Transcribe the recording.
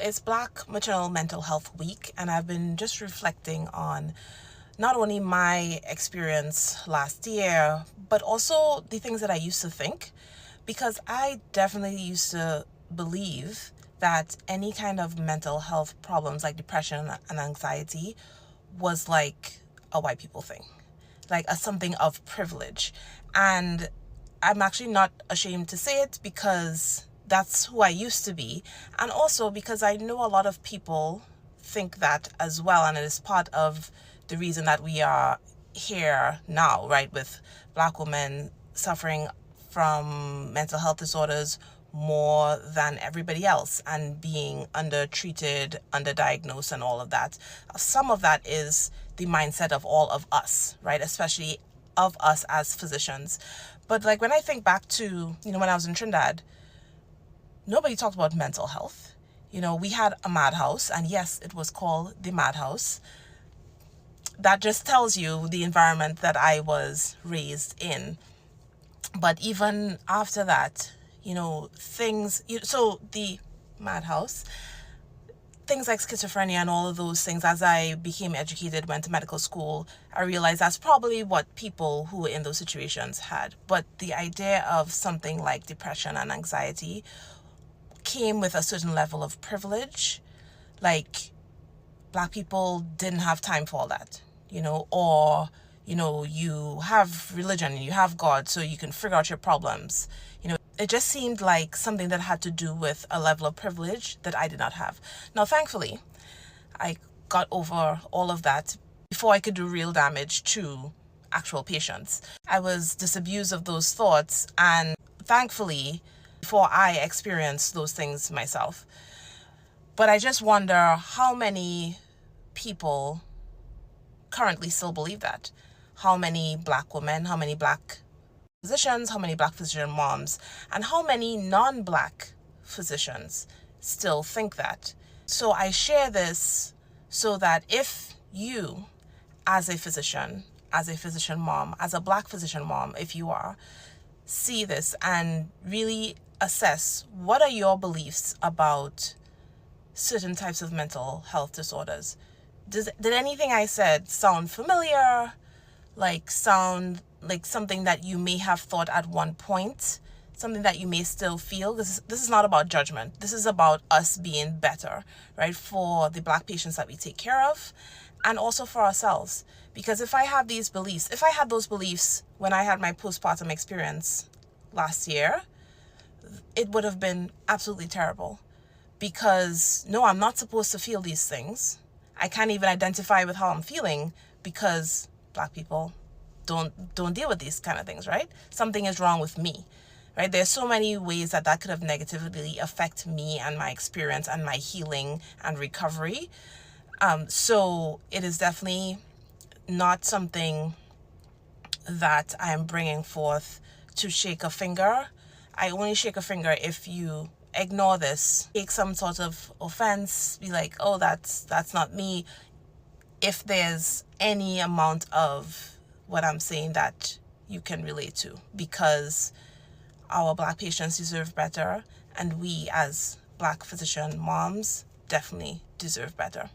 It's Black Maternal Mental Health Week, and I've been just reflecting on not only my experience last year, but also the things that I used to think, because I definitely used to believe that any kind of mental health problems like depression and anxiety was like a white people thing, like a something of privilege. And I'm actually not ashamed to say it because that's who I used to be. And also because I know a lot of people think that as well. And it is part of the reason that we are here now, right? With Black women suffering from mental health disorders more than everybody else and being undertreated, underdiagnosed, and all of that. Some of that is the mindset of all of us, right? Especially of us as physicians. But like when I think back to, when I was in Trinidad, nobody talked about mental health. We had a madhouse, and yes, it was called the madhouse. That just tells you the environment that I was raised in. But even after that, so the madhouse, things like schizophrenia and all of those things, as I became educated, went to medical school, I realized that's probably what people who were in those situations had. But the idea of something like depression and anxiety came with a certain level of privilege. Like, Black people didn't have time for all that, or, you have religion and you have God, so you can figure out your problems. It just seemed like something that had to do with a level of privilege that I did not have. Now, thankfully, I got over all of that before I could do real damage to actual patients. I was disabused of those thoughts, and thankfully, before I experienced those things myself. But I just wonder how many people currently still believe that. How many Black women, how many Black physicians, how many Black physician moms, and how many non-Black physicians still think that. So I share this so that if you, as a physician mom, as a Black physician mom, if you are, see this and really assess what are your beliefs about certain types of mental health disorders. Did anything I said sound familiar? Sound like something that you may have thought at one point? Something that you may still feel? This is not about judgment. This is about us being better, right? For the Black patients that we take care of, and also for ourselves. Because if I had those beliefs when I had my postpartum experience last year, it would have been absolutely terrible. Because no, I'm not supposed to feel these things. I can't even identify with how I'm feeling because Black people don't deal with these kind of things, right? Something is wrong with me, right? There's so many ways that could have negatively affect me and my experience and my healing and recovery. So it is definitely not something that I am bringing forth to shake a finger. I only shake a finger if you ignore this, take some sort of offense, be like, oh, that's not me. If there's any amount of what I'm saying that you can relate to, because our Black patients deserve better, and we as Black physician moms definitely deserve better.